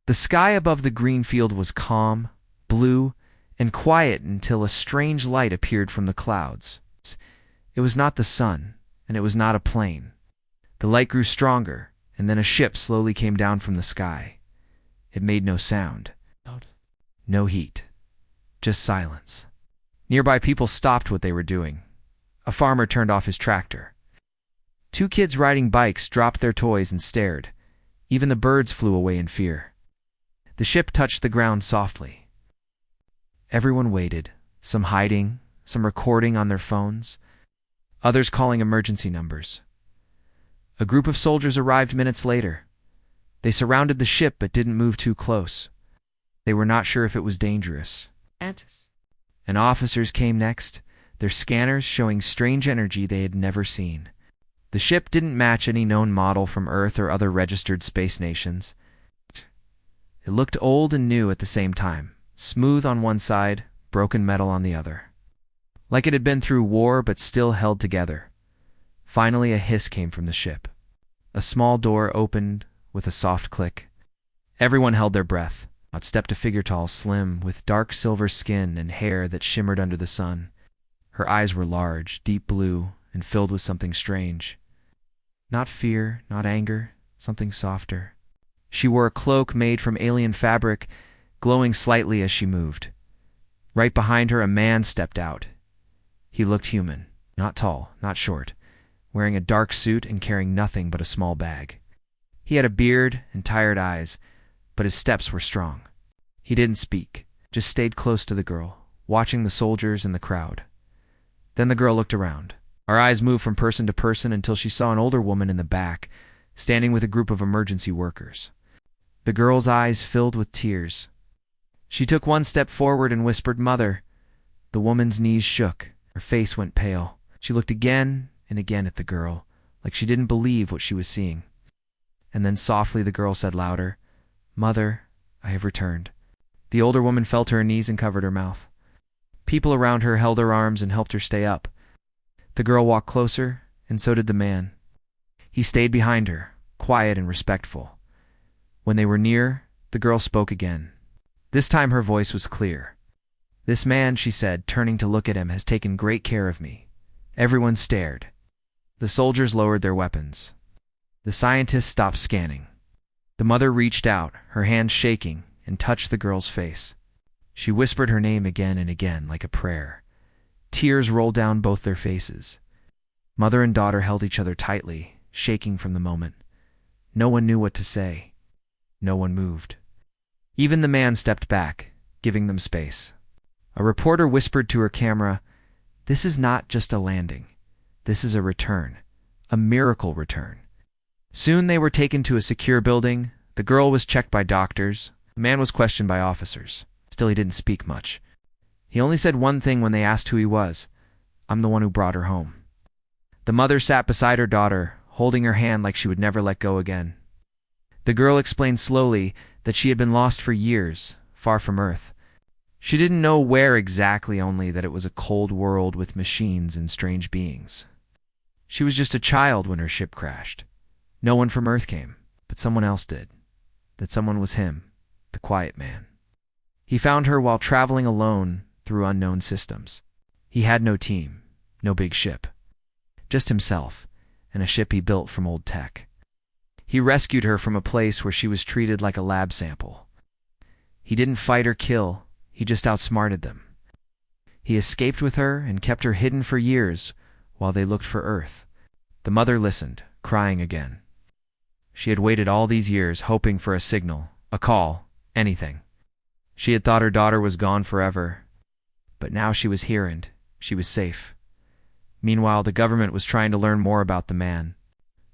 The sky above the green field was calm, blue, and quiet until a strange light appeared from the clouds. It was not the sun, and it was not a plane. The light grew stronger, and then a ship slowly came down from the sky. It made no sound. No heat. Just silence. Nearby people stopped what they were doing. A farmer turned off his tractor. Two kids riding bikes dropped their toys and stared. Even the birds flew away in fear. The ship touched the ground softly. Everyone waited, some hiding, some recording on their phones, others calling emergency numbers. A group of soldiers arrived minutes later. They surrounded the ship but didn't move too close. They were not sure if it was dangerous. And officers came next, their scanners showing strange energy they had never seen. The ship didn't match any known model from Earth or other registered space nations. It looked old and new at the same time, smooth on one side, broken metal on the other. Like it had been through war but still held together. Finally, a hiss came from the ship. A small door opened with a soft click. Everyone held their breath. Out stepped a figure tall, slim, with dark silver skin and hair that shimmered under the sun. Her eyes were large, deep blue, and filled with something strange. Not fear, not anger, something softer. She wore a cloak made from alien fabric, glowing slightly as she moved. Right behind her, a man stepped out. He looked human, not tall, not short, wearing a dark suit and carrying nothing but a small bag. He had a beard and tired eyes, but his steps were strong. He didn't speak, just stayed close to the girl, watching the soldiers and the crowd. Then the girl looked around. Our eyes moved from person to person until she saw an older woman in the back, standing with a group of emergency workers. The girl's eyes filled with tears. She took one step forward and whispered, "Mother." The woman's knees shook. Her face went pale. She looked again and again at the girl, like she didn't believe what she was seeing. And then softly the girl said louder, "Mother, I have returned." The older woman fell to her knees and covered her mouth. People around her held her arms and helped her stay up. The girl walked closer, and so did the man. He stayed behind her, quiet and respectful. When they were near, the girl spoke again. This time her voice was clear. "This man," she said, turning to look at him, "has taken great care of me." Everyone stared. The soldiers lowered their weapons. The scientists stopped scanning. The mother reached out, her hands shaking, and touched the girl's face. She whispered her name again and again, like a prayer. Tears rolled down both their faces. Mother and daughter held each other tightly, shaking from the moment. No one knew what to say. No one moved. Even the man stepped back, giving them space. A reporter whispered to her camera, "This is not just a landing. This is a return. A miracle return." Soon they were taken to a secure building. The girl was checked by doctors. The man was questioned by officers. Still, he didn't speak much. He only said one thing when they asked who he was. "I'm the one who brought her home." The mother sat beside her daughter, holding her hand like she would never let go again. The girl explained slowly that she had been lost for years, far from Earth. She didn't know where exactly, only that it was a cold world with machines and strange beings. She was just a child when her ship crashed. No one from Earth came, but someone else did. That someone was him, the quiet man. He found her while traveling alone through unknown systems. He had no team, no big ship. Just himself, and a ship he built from old tech. He rescued her from a place where she was treated like a lab sample. He didn't fight or kill, he just outsmarted them. He escaped with her and kept her hidden for years while they looked for Earth. The mother listened, crying again. She had waited all these years, hoping for a signal, a call, anything. She had thought her daughter was gone forever, but now she was here and she was safe. Meanwhile, the government was trying to learn more about the man,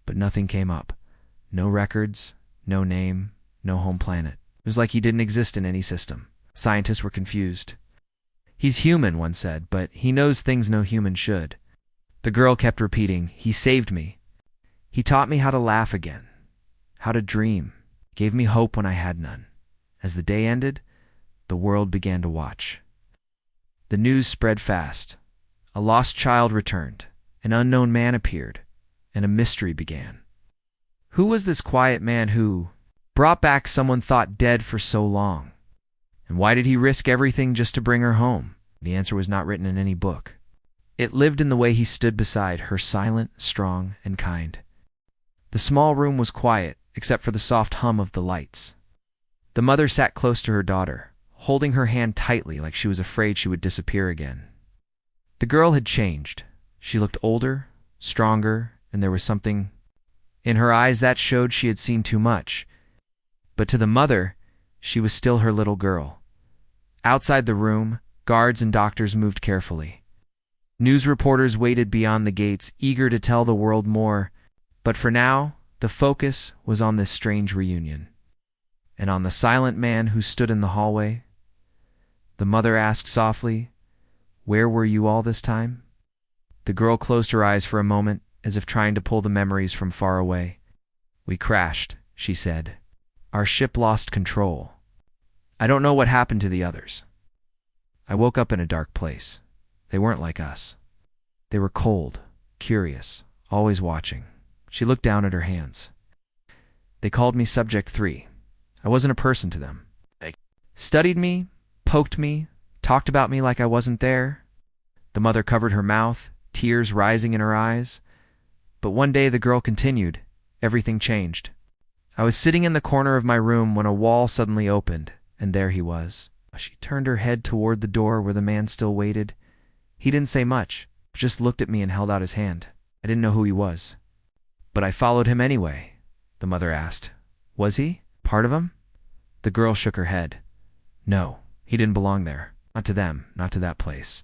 but nothing came up. No records, no name, no home planet. It was like he didn't exist in any system. Scientists were confused. "He's human," one said, "but he knows things no human should." The girl kept repeating, "He saved me. He taught me how to laugh again, how to dream, gave me hope when I had none." As the day ended, the world began to watch. The news spread fast. A lost child returned, an unknown man appeared, and a mystery began. Who was this quiet man who brought back someone thought dead for so long. And why did he risk everything just to bring her home? The answer was not written in any book. It lived in the way he stood beside her, silent, strong, and kind. The small room was quiet, except for the soft hum of the lights. The mother sat close to her daughter, holding her hand tightly like she was afraid she would disappear again. The girl had changed. She looked older, stronger, and there was something in her eyes that showed she had seen too much. But to the mother, she was still her little girl. Outside the room, guards and doctors moved carefully. News reporters waited beyond the gates, eager to tell the world more, but for now, the focus was on this strange reunion. And on the silent man who stood in the hallway, the mother asked softly, "Where were you all this time?" The girl closed her eyes for a moment, as if trying to pull the memories from far away. "We crashed," she said. "Our ship lost control. I don't know what happened to the others. I woke up in a dark place. They weren't like us. They were cold, curious, always watching." She looked down at her hands. "They called me Subject 3. I wasn't a person to them. They studied me, poked me, talked about me like I wasn't there." The mother covered her mouth, tears rising in her eyes. But one day the girl continued. Everything changed. "I was sitting in the corner of my room when a wall suddenly opened, and there he was." She turned her head toward the door where the man still waited. He didn't say much, just looked at me and held out his hand. I didn't know who he was. "But I followed him anyway," the mother asked. "Was he part of him?" The girl shook her head. "No, he didn't belong there. Not to them, not to that place.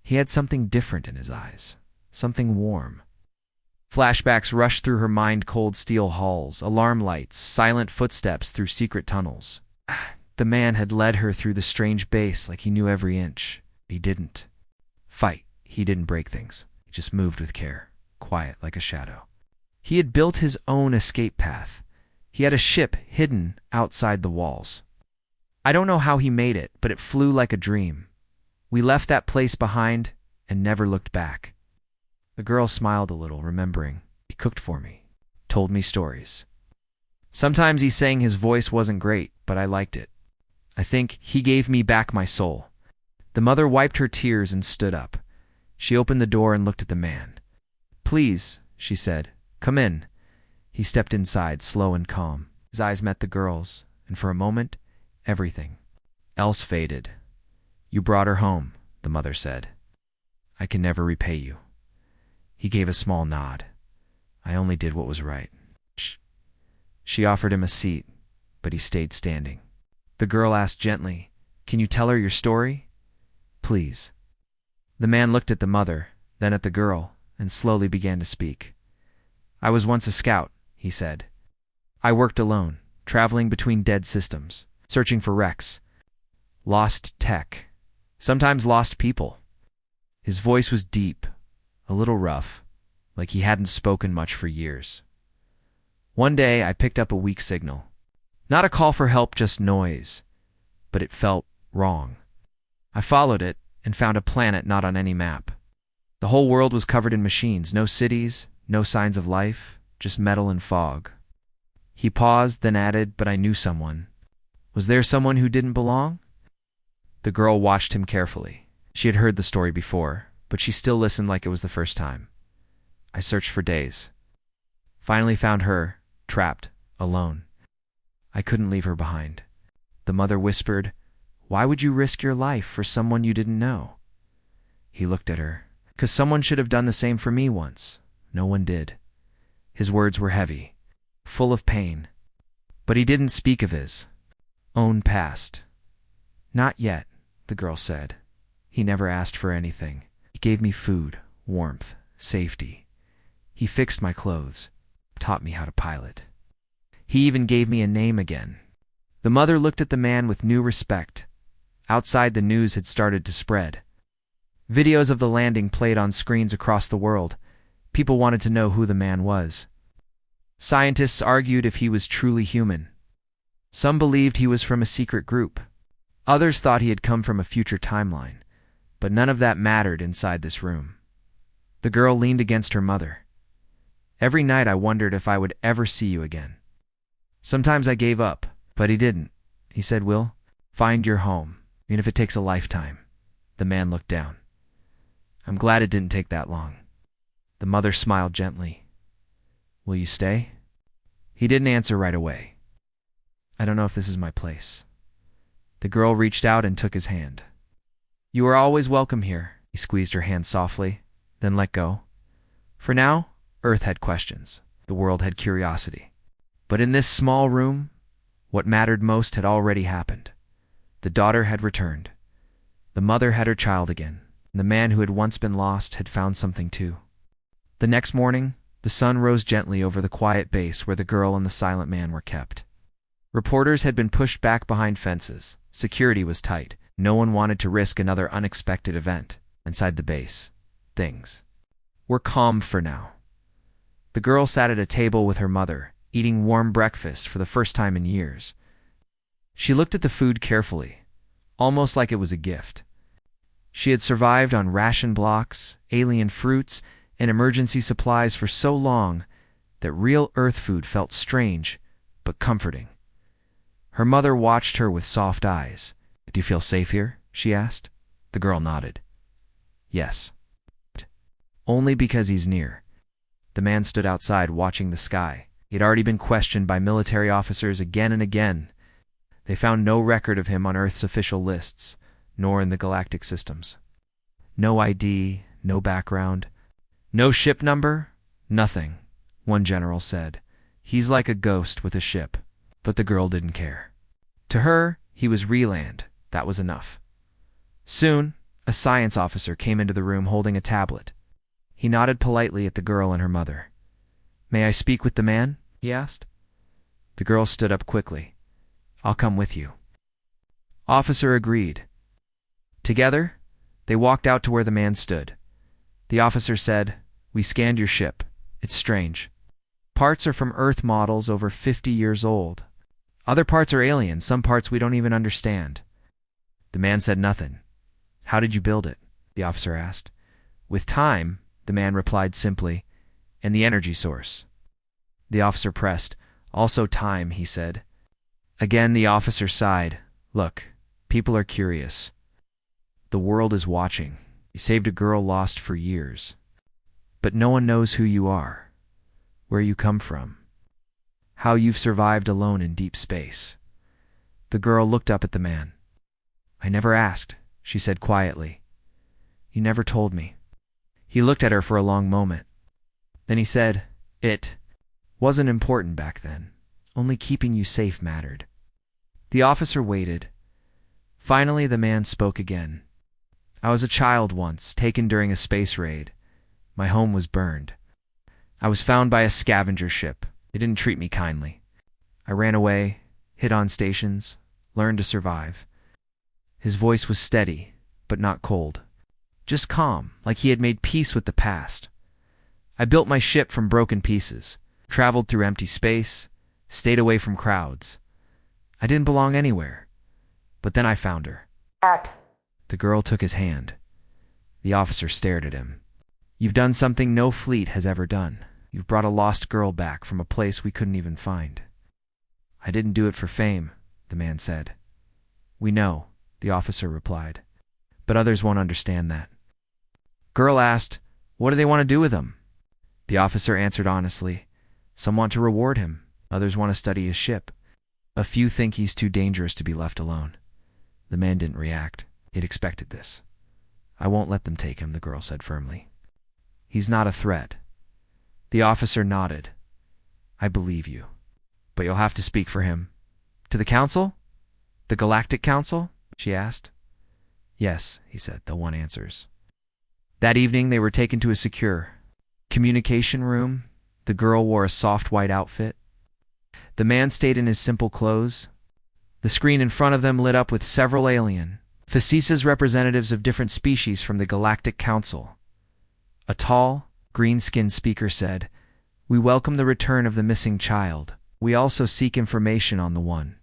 He had something different in his eyes, something warm." Flashbacks rushed through her mind, cold steel halls, alarm lights, silent footsteps through secret tunnels. The man had led her through the strange base like he knew every inch. He didn't fight. He didn't break things. He just moved with care, quiet like a shadow. He had built his own escape path. He had a ship hidden outside the walls. I don't know how he made it, but it flew like a dream. We left that place behind and never looked back. The girl smiled a little, remembering. He cooked for me, told me stories. Sometimes he sang. His voice wasn't great, but I liked it. I think he gave me back my soul. The mother wiped her tears and stood up. She opened the door and looked at the man. "Please," she said, "come in." He stepped inside, slow and calm. His eyes met the girl's, and for a moment, everything else faded. "You brought her home," the mother said. "I can never repay you." He gave a small nod. "I only did what was right." She offered him a seat, but he stayed standing. The girl asked gently, "Can you tell her your story? Please." The man looked at the mother, then at the girl, and slowly began to speak. "I was once a scout," he said. "I worked alone, traveling between dead systems, searching for wrecks. Lost tech. Sometimes lost people." His voice was deep, a little rough, like he hadn't spoken much for years. "One day I picked up a weak signal. Not a call for help, just noise. But it felt wrong. I followed it and found a planet not on any map. The whole world was covered in machines, no cities, no signs of life, just metal and fog." He paused, then added, "But I knew someone. Was there someone who didn't belong?" The girl watched him carefully. She had heard the story before, but she still listened like it was the first time. "I searched for days. Finally found her, trapped, alone. I couldn't leave her behind." The mother whispered, "Why would you risk your life for someone you didn't know?" He looked at her. "'Cause someone should have done the same for me once. No one did." His words were heavy, full of pain. But he didn't speak of his own past. "Not yet," the girl said. "He never asked for anything. He gave me food, warmth, safety. He fixed my clothes, taught me how to pilot. He even gave me a name again." The mother looked at the man with new respect. Outside, the news had started to spread. Videos of the landing played on screens across the world. People wanted to know who the man was. Scientists argued if he was truly human. Some believed he was from a secret group. Others thought he had come from a future timeline. But none of that mattered inside this room. The girl leaned against her mother. "Every night I wondered if I would ever see you again. Sometimes I gave up, but he didn't. He said, "Will, find your home, even if it takes a lifetime." The man looked down. "I'm glad it didn't take that long." The mother smiled gently. "Will you stay?" He didn't answer right away. "I don't know if this is my place." The girl reached out and took his hand. "You are always welcome here." He squeezed her hand softly, then let go. For now, Earth had questions. The world had curiosity. But in this small room, what mattered most had already happened. The daughter had returned. The mother had her child again. And the man who had once been lost had found something too. The next morning, the sun rose gently over the quiet base where the girl and the silent man were kept. Reporters had been pushed back behind fences. Security was tight. No one wanted to risk another unexpected event. Inside the base, things were calm for now. The girl sat at a table with her mother, eating warm breakfast for the first time in years. She looked at the food carefully, almost like it was a gift. She had survived on ration blocks, alien fruits, and emergency supplies for so long that real Earth food felt strange but comforting. Her mother watched her with soft eyes. "Do you feel safe here?" she asked. The girl nodded. "Yes." "Only because he's near." The man stood outside watching the sky. He had already been questioned by military officers again and again. They found no record of him on Earth's official lists, nor in the galactic systems. No ID, no background, no ship number, nothing, one general said. "He's like a ghost with a ship." But the girl didn't care. To her, he was Reland. That was enough. Soon, a science officer came into the room holding a tablet. He nodded politely at the girl and her mother. "May I speak with the man?" he asked. The girl stood up quickly. "I'll come with you." Officer agreed. Together, they walked out to where the man stood. The officer said, "We scanned your ship. It's strange. Parts are from Earth models over 50 years old. Other parts are alien, some parts we don't even understand." The man said nothing. "How did you build it?" the officer asked. "With time," the man replied simply, "and the energy source." The officer pressed. "Also time," he said. Again the officer sighed. "Look, people are curious. The world is watching. You saved a girl lost for years. But no one knows who you are, where you come from, how you've survived alone in deep space." The girl looked up at the man. "I never asked," she said quietly. "You never told me." He looked at her for a long moment. Then he said, "It wasn't important back then. Only keeping you safe mattered." The officer waited. Finally, the man spoke again. "I was a child once, taken during a space raid. My home was burned. I was found by a scavenger ship. They didn't treat me kindly. I ran away, hid on stations, learned to survive." His voice was steady, but not cold. Just calm, like he had made peace with the past. "I built my ship from broken pieces, traveled through empty space, stayed away from crowds. I didn't belong anywhere. But then I found her." The girl took his hand. The officer stared at him. "You've done something no fleet has ever done. You've brought a lost girl back from a place we couldn't even find." "I didn't do it for fame," the man said. "We know," the officer replied. "But others won't understand that." Girl asked, "What do they want to do with him?" The officer answered honestly, "Some want to reward him. Others want to study his ship. A few think he's too dangerous to be left alone." The man didn't react. He'd expected this. "I won't let them take him," the girl said firmly. "He's not a threat." The officer nodded. "I believe you. But you'll have to speak for him." "To the council? The Galactic Council?" she asked. "Yes," he said, "they'll want answers." That evening they were taken to a secure communication room. The girl wore a soft white outfit. The man stayed in his simple clothes. The screen in front of them lit up with several alien, facetious representatives of different species from the Galactic Council. A tall, green-skinned speaker said, "We welcome the return of the missing child. We also seek information on the one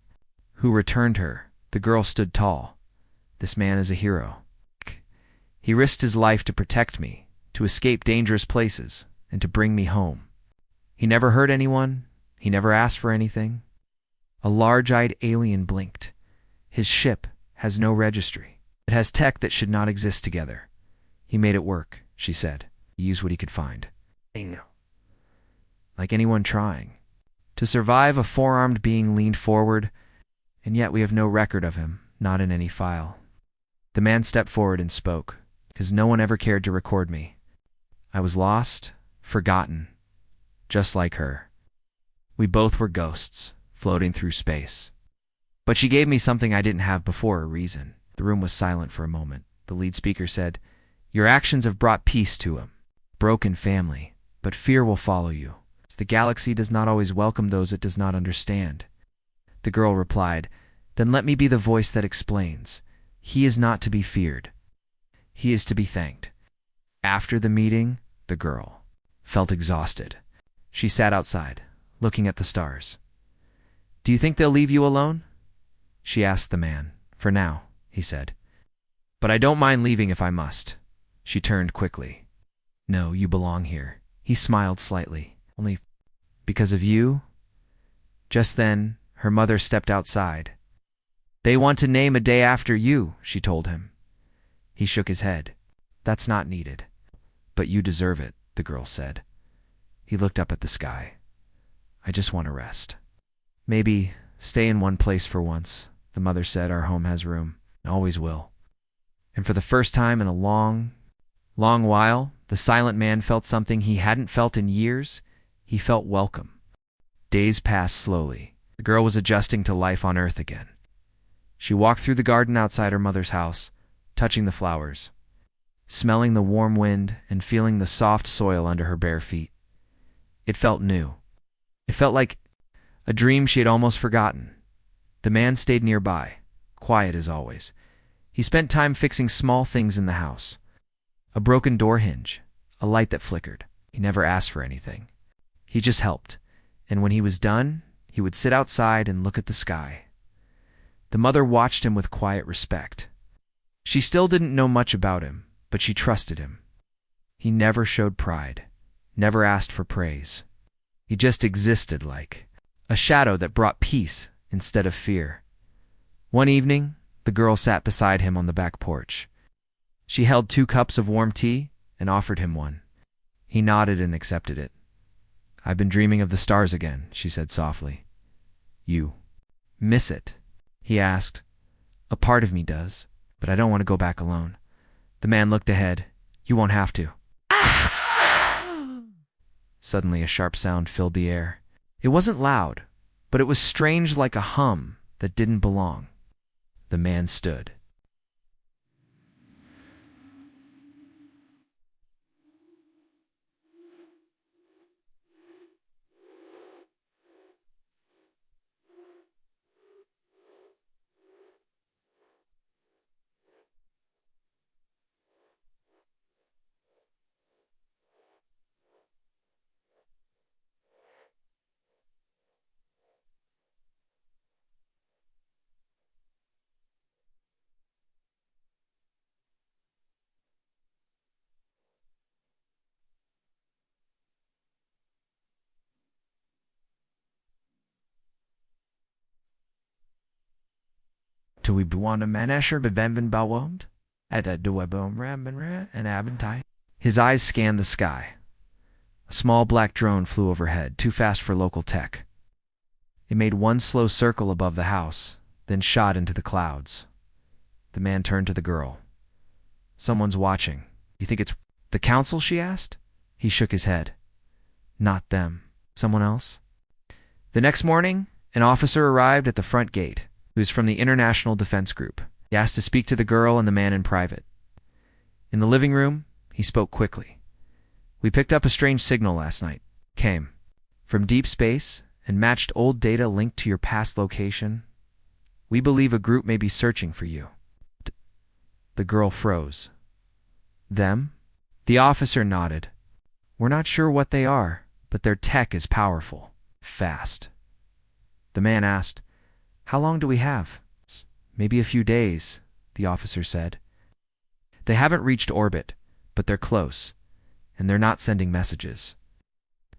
who returned her." The girl stood tall. "This man is a hero. He risked his life to protect me, to escape dangerous places, and to bring me home. He never hurt anyone. He never asked for anything. A large-eyed alien blinked. His ship has no registry. It has tech that should not exist together. He made it work, she said. He used what he could find. Like anyone trying. To survive, a four-armed being leaned forward, and yet we have no record of him, not in any file. The man stepped forward and spoke, because no one ever cared to record me. I was lost, forgotten, just like her. We both were ghosts, floating through space. But she gave me something I didn't have before, a reason. The room was silent for a moment. The lead speaker said, "Your actions have brought peace to him. Broken family, but fear will follow you. The galaxy does not always welcome those it does not understand." The girl replied, "Then let me be the voice that explains. He is not to be feared. He is to be thanked." After the meeting, the girl felt exhausted. She sat outside, looking at the stars. "Do you think they'll leave you alone?" she asked the man. "For now," he said. "But I don't mind leaving if I must." She turned quickly. "No, you belong here." He smiled slightly. "Only because of you?" Just then, her mother stepped outside. "They want to name a day after you," she told him. He shook his head. "That's not needed." "But you deserve it," the girl said. He looked up at the sky. "I just want to rest." "Maybe stay in one place for once," the mother said. "Our home has room, and always will." And for the first time in a long while, the silent man felt something he hadn't felt in years. He felt welcome. Days passed slowly. The girl was adjusting to life on Earth again. She walked through the garden outside her mother's house, touching the flowers, smelling the warm wind and feeling the soft soil under her bare feet. It felt new. It felt like a dream she had almost forgotten. The man stayed nearby, quiet as always. He spent time fixing small things in the house. A broken door hinge, a light that flickered. He never asked for anything. He just helped, and when he was done, he would sit outside and look at the sky. The mother watched him with quiet respect. She still didn't know much about him, but she trusted him. He never showed pride, never asked for praise. He just existed like a shadow that brought peace instead of fear. One evening, the girl sat beside him on the back porch. She held 2 cups of warm tea and offered him one. He nodded and accepted it. "I've been dreaming of the stars again," she said softly. "You miss it?" he asked. "A part of me does, but I don't want to go back alone." The man looked ahead. "You won't have to." Suddenly a sharp sound filled the air. It wasn't loud, but it was strange, like a hum that didn't belong. The man stood. "Do we want a manesher bevemben bawond? At a duebom rambenra and abentai?" His eyes scanned the sky. A small black drone flew overhead, too fast for local tech. It made one slow circle above the house, then shot into the clouds. The man turned to the girl. "Someone's watching. You think it's the council?" she asked. He shook his head. "Not them. Someone else?" The next morning, an officer arrived at the front gate. He was from the International Defense Group. He asked to speak to the girl and the man in private. In the living room, he spoke quickly. "We picked up a strange signal last night. Came from deep space and matched old data linked to your past location. We believe a group may be searching for you." The girl froze. "Them?" The officer nodded. "We're not sure what they are, but their tech is powerful. Fast." The man asked, "How long do we have?" "Maybe a few days," the officer said. "They haven't reached orbit, but they're close, and they're not sending messages.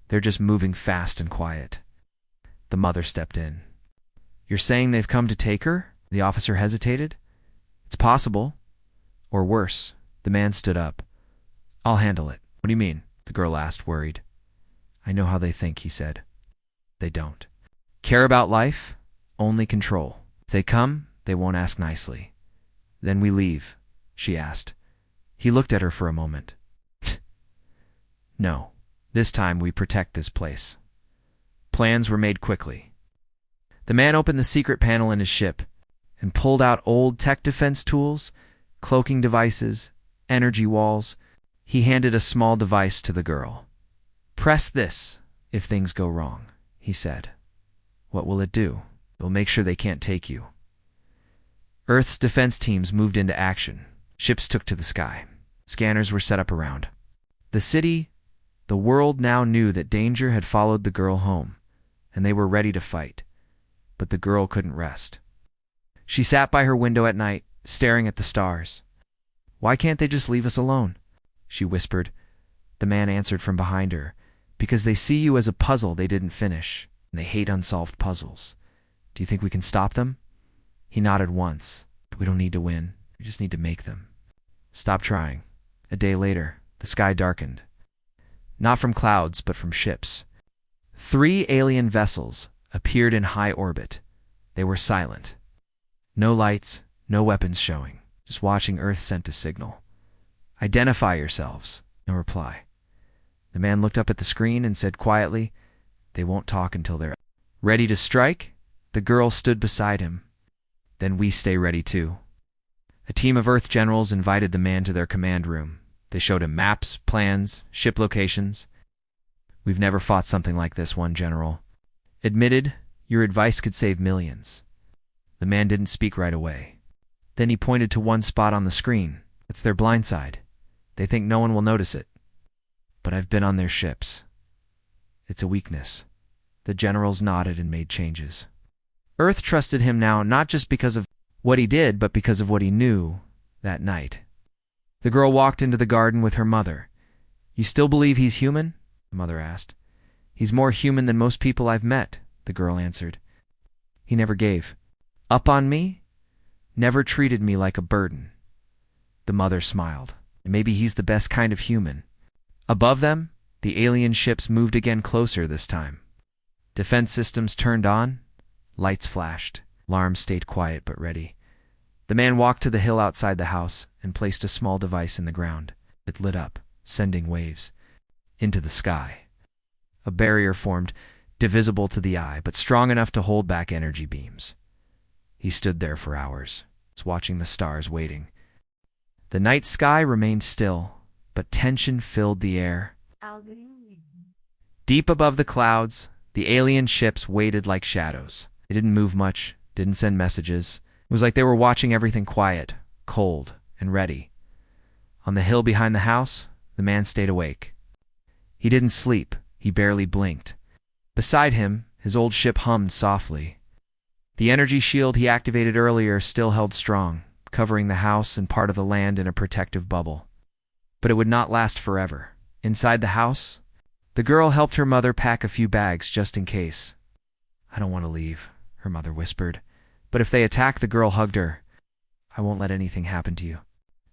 They're just moving fast and quiet." The mother stepped in. You're saying they've come to take her? The officer hesitated. It's possible. Or worse. The man stood up. I'll handle it. What do you mean? The girl asked, worried. I know how they think, he said. They don't. Care about life? Only control. If they come, they won't ask nicely. Then we leave, she asked. He looked at her for a moment. No. This time we protect this place. Plans were made quickly. The man opened the secret panel in his ship and pulled out old tech defense tools, cloaking devices, energy walls. He handed a small device to the girl. Press this if things go wrong, he said. What will it do? It will make sure they can't take you. Earth's defense teams moved into action. Ships took to the sky. Scanners were set up around. The city, the world now knew that danger had followed the girl home, and they were ready to fight. But the girl couldn't rest. She sat by her window at night, staring at the stars. Why can't they just leave us alone? She whispered. The man answered from behind her. Because they see you as a puzzle they didn't finish, and they hate unsolved puzzles. Do you think we can stop them? He nodded once. We don't need to win. We just need to make them. Stop trying. A day later, the sky darkened. Not from clouds, but from ships. 3 alien vessels appeared in high orbit. They were silent. No lights, no weapons showing. Just watching Earth sent a signal. Identify yourselves. No reply. The man looked up at the screen and said quietly, They won't talk until they're ready to strike. The girl stood beside him. Then we stay ready too. A team of Earth generals invited the man to their command room. They showed him maps, plans, ship locations. We've never fought something like this, one general admitted. Your advice could save millions. The man didn't speak right away. Then he pointed to one spot on the screen. It's their blind side. They think no one will notice it. But I've been on their ships. It's a weakness. The generals nodded and made changes. Earth trusted him now, not just because of what he did, but because of what he knew that night. The girl walked into the garden with her mother. You still believe he's human? The mother asked. He's more human than most people I've met, the girl answered. He never gave up on me, never treated me like a burden. The mother smiled. Maybe he's the best kind of human. Above them, the alien ships moved again, closer this time. Defense systems turned on. Lights flashed. Alarms stayed quiet but ready. The man walked to the hill outside the house and placed a small device in the ground. It lit up, sending waves into the sky. A barrier formed, divisible to the eye, but strong enough to hold back energy beams. He stood there for hours, watching the stars, waiting. The night sky remained still, but tension filled the air. Deep above the clouds, the alien ships waited like shadows. They didn't move much, didn't send messages. It was like they were watching everything quiet, cold, and ready. On the hill behind the house, the man stayed awake. He didn't sleep, he barely blinked. Beside him, his old ship hummed softly. The energy shield he activated earlier still held strong, covering the house and part of the land in a protective bubble. But it would not last forever. Inside the house, the girl helped her mother pack a few bags just in case. I don't want to leave, her mother whispered. But if they attack, the girl hugged her. I won't let anything happen to you.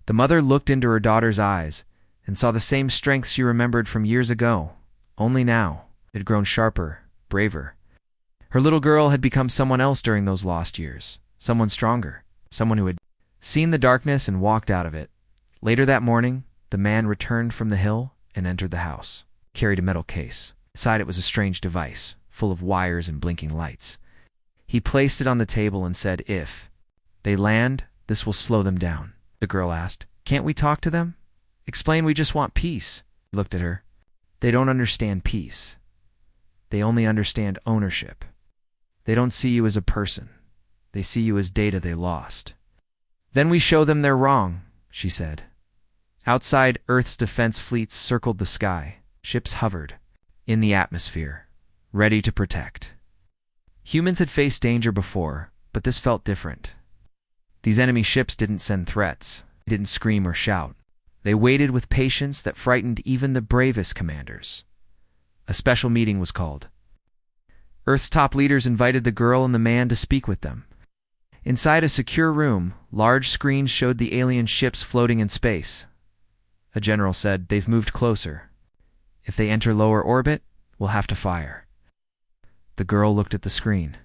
The mother looked into her daughter's eyes and saw the same strength she remembered from years ago. Only now, it had grown sharper, braver. Her little girl had become someone else during those lost years. Someone stronger. Someone who had seen the darkness and walked out of it. Later that morning, the man returned from the hill and entered the house. He carried a metal case. Inside it was a strange device, full of wires and blinking lights. He placed it on the table and said, If they land, this will slow them down. The girl asked, Can't we talk to them? Explain we just want peace. He looked at her. They don't understand peace. They only understand ownership. They don't see you as a person. They see you as data they lost. Then we show them they're wrong, she said. Outside, Earth's defense fleets circled the sky. Ships hovered in the atmosphere, ready to protect. Humans had faced danger before, but this felt different. These enemy ships didn't send threats. They didn't scream or shout. They waited with patience that frightened even the bravest commanders. A special meeting was called. Earth's top leaders invited the girl and the man to speak with them. Inside a secure room, large screens showed the alien ships floating in space. A general said, "They've moved closer. If they enter lower orbit, we'll have to fire." The girl looked at the screen.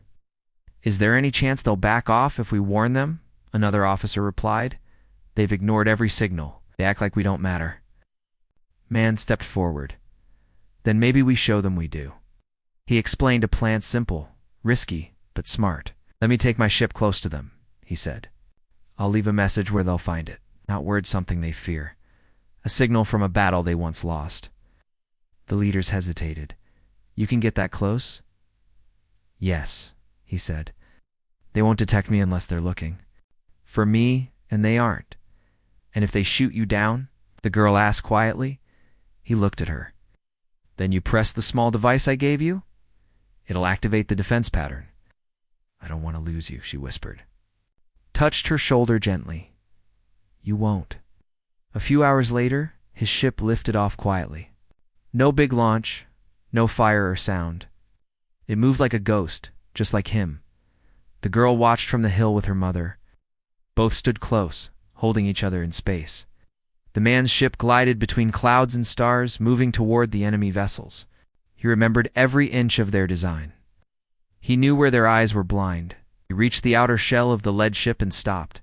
"Is there any chance they'll back off if we warn them?" Another officer replied. "They've ignored every signal. They act like we don't matter." Man stepped forward. "Then maybe we show them we do." He explained a plan, simple, risky, but smart. "Let me take my ship close to them," he said. "I'll leave a message where they'll find it. Not word something they fear. A signal from a battle they once lost." The leaders hesitated. "You can get that close?" "Yes," he said. "They won't detect me unless they're looking. For me, and they aren't." "And if they shoot you down?" the girl asked quietly. He looked at her. "Then you press the small device I gave you? It'll activate the defense pattern." "I don't want to lose you," she whispered. Touched her shoulder gently. "You won't." A few hours later, his ship lifted off quietly. No big launch, no fire or sound. It moved like a ghost, just like him. The girl watched from the hill with her mother. Both stood close, holding each other in space. The man's ship glided between clouds and stars, moving toward the enemy vessels. He remembered every inch of their design. He knew where their eyes were blind. He reached the outer shell of the lead ship and stopped.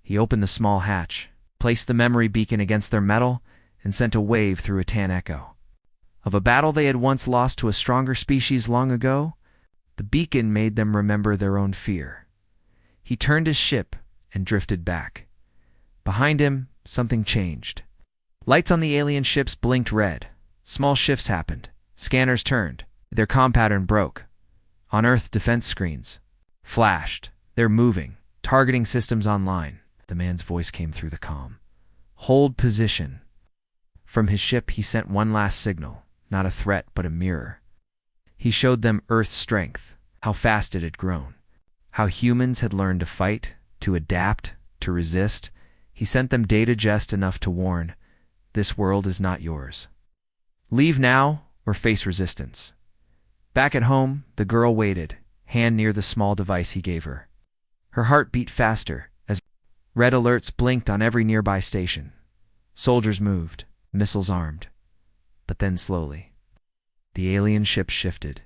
He opened the small hatch, placed the memory beacon against their metal, and sent a wave through a tan echo. Of a battle they had once lost to a stronger species long ago, the beacon made them remember their own fear. He turned his ship and drifted back. Behind him, something changed. Lights on the alien ships blinked red. Small shifts happened. Scanners turned. Their comm pattern broke. On Earth, defense screens flashed. "They're moving. Targeting systems online." The man's voice came through the comm. "Hold position." From his ship, he sent one last signal. Not a threat, but a mirror. He showed them Earth's strength, how fast it had grown, how humans had learned to fight, to adapt, to resist. He sent them data just enough to warn, "This world is not yours. Leave now or face resistance." Back at home, the girl waited, hand near the small device he gave her. Her heart beat faster as red alerts blinked on every nearby station. Soldiers moved, missiles armed. But then slowly, the alien ships shifted.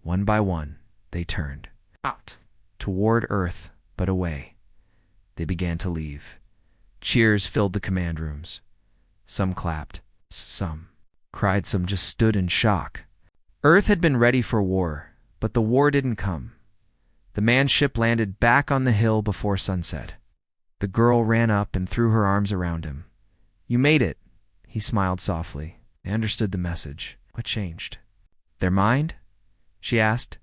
One by one, they turned. Out. Toward Earth, but away. They began to leave. Cheers filled the command rooms. Some clapped, some cried, some just stood in shock. Earth had been ready for war, but the war didn't come. The man's ship landed back on the hill before sunset. The girl ran up and threw her arms around him. "You made it," he smiled softly. They understood the message. What changed? "Their mind?" she asked.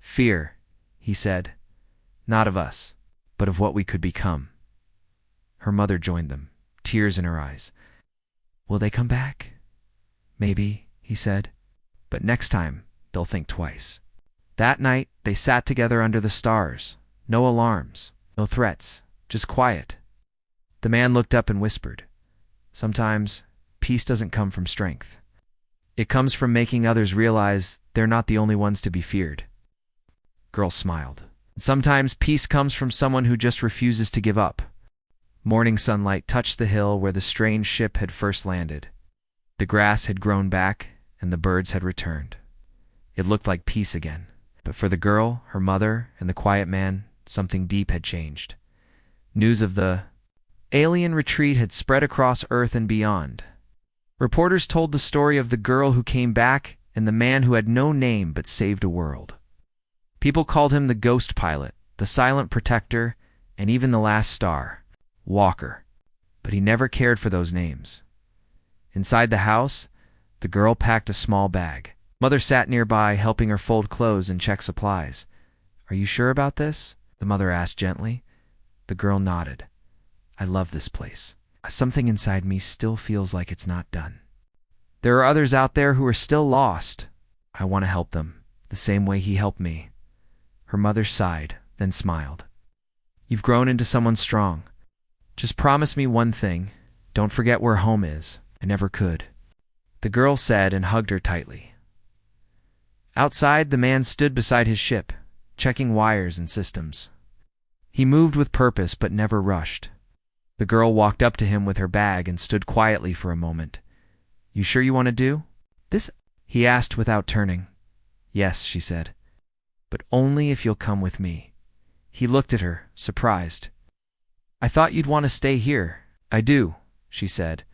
"Fear," he said. "Not of us, but of what we could become." Her mother joined them, tears in her eyes. "Will they come back?" "Maybe," he said. "But next time, they'll think twice." That night, they sat together under the stars. No alarms, no threats, just quiet. The man looked up and whispered, "Sometimes, peace doesn't come from strength. It comes from making others realize they're not the only ones to be feared." Girl smiled. "Sometimes peace comes from someone who just refuses to give up." Morning sunlight touched the hill where the strange ship had first landed. The grass had grown back, and the birds had returned. It looked like peace again. But for the girl, her mother, and the quiet man, something deep had changed. News of the alien retreat had spread across Earth and beyond. Reporters told the story of the girl who came back and the man who had no name but saved a world. People called him the ghost pilot, the silent protector, and even the last star, Walker. But he never cared for those names. Inside the house, the girl packed a small bag. Mother sat nearby, helping her fold clothes and check supplies. "Are you sure about this?" the mother asked gently. The girl nodded. "I love this place. Something inside me still feels like it's not done. There are others out there who are still lost. I want to help them, the same way he helped me." Her mother sighed, then smiled. "You've grown into someone strong. Just promise me one thing. Don't forget where home is." "I never could." The girl said and hugged her tightly. Outside, the man stood beside his ship, checking wires and systems. He moved with purpose but never rushed. The girl walked up to him with her bag and stood quietly for a moment. "You sure you want to do this?" he asked without turning. "Yes," she said, "but only if you'll come with me." He looked at her, surprised. "I thought you'd want to stay here." "I do," she said,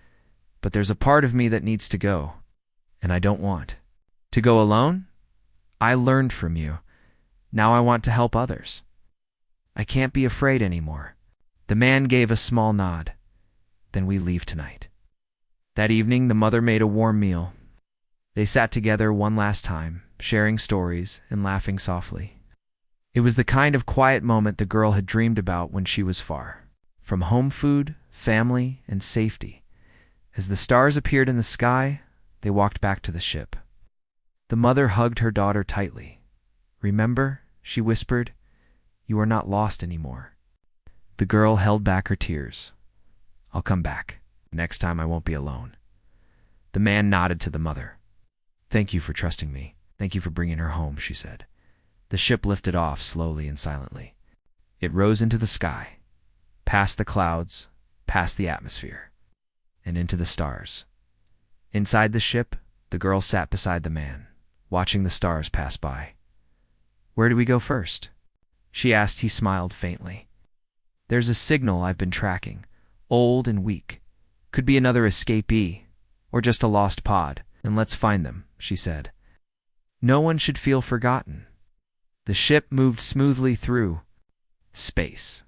"but there's a part of me that needs to go, and I don't want to go alone. I learned from you. Now I want to help others. I can't be afraid anymore." The man gave a small nod. "Then we leave tonight." That evening, the mother made a warm meal. They sat together one last time, sharing stories and laughing softly. It was the kind of quiet moment the girl had dreamed about when she was far from home food, family, and safety. As the stars appeared in the sky, they walked back to the ship. The mother hugged her daughter tightly. "Remember," she whispered, "you are not lost anymore." The girl held back her tears. "I'll come back. Next time I won't be alone." The man nodded to the mother. "Thank you for trusting me. Thank you for bringing her home," she said. The ship lifted off slowly and silently. It rose into the sky, past the clouds, past the atmosphere, and into the stars. Inside the ship, the girl sat beside the man, watching the stars pass by. "Where do we go first?" she asked. He smiled faintly. "There's a signal I've been tracking, old and weak. Could be another escapee, or just a lost pod, and let's find them," she said. "No one should feel forgotten." The ship moved smoothly through space.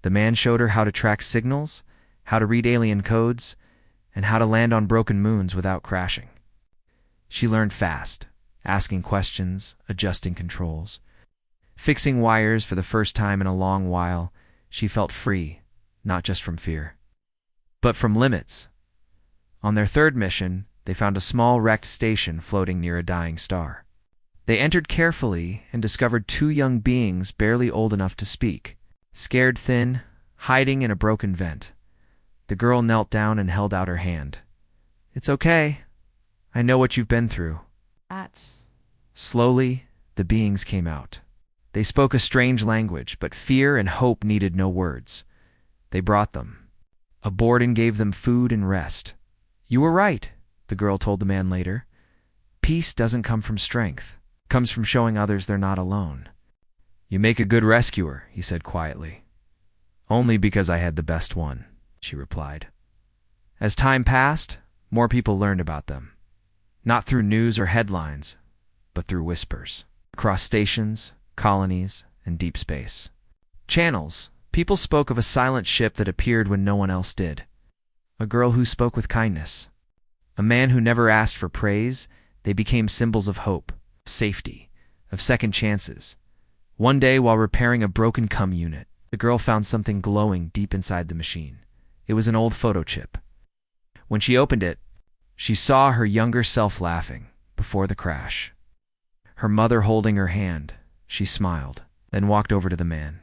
The man showed her how to track signals, how to read alien codes, and how to land on broken moons without crashing. She learned fast, asking questions, adjusting controls. Fixing wires for the first time in a long while, she felt free, not just from fear, but from limits. On their third mission, they found a small wrecked station floating near a dying star. They entered carefully and discovered two young beings barely old enough to speak, scared thin, hiding in a broken vent. The girl knelt down and held out her hand. "It's okay. I know what you've been through." Slowly, the beings came out. They spoke a strange language, but fear and hope needed no words. They brought them aboard and gave them food and rest. "You were right," the girl told the man later. "Peace doesn't come from strength. It comes from showing others they're not alone." "You make a good rescuer," he said quietly. "Only because I had the best one," she replied. As time passed, more people learned about them. Not through news or headlines, but through whispers. Across stations, colonies, and deep space channels, people spoke of a silent ship that appeared when no one else did. A girl who spoke with kindness. A man who never asked for praise. They became symbols of hope, of safety, of second chances. One day, while repairing a broken cum unit, the girl found something glowing deep inside the machine. It was an old photo chip. When she opened it, she saw her younger self laughing before the crash. Her mother holding her hand. She smiled, then walked over to the man.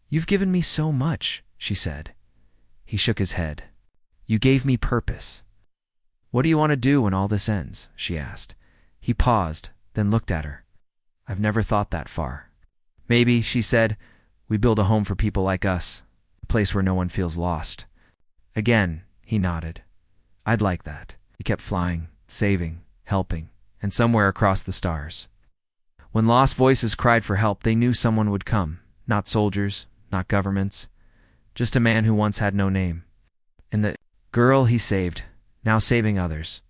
"You've given me so much," she said. He shook his head. "You gave me purpose." "What do you want to do when all this ends?" she asked. He paused, then looked at her. "I've never thought that far." "Maybe," she said, "we build a home for people like us, a place where no one feels lost." Again, he nodded. "I'd like that." He kept flying, saving, helping, and somewhere across the stars. When lost voices cried for help, they knew someone would come. Not soldiers, not governments, just a man who once had no name. And the girl he saved, now saving others,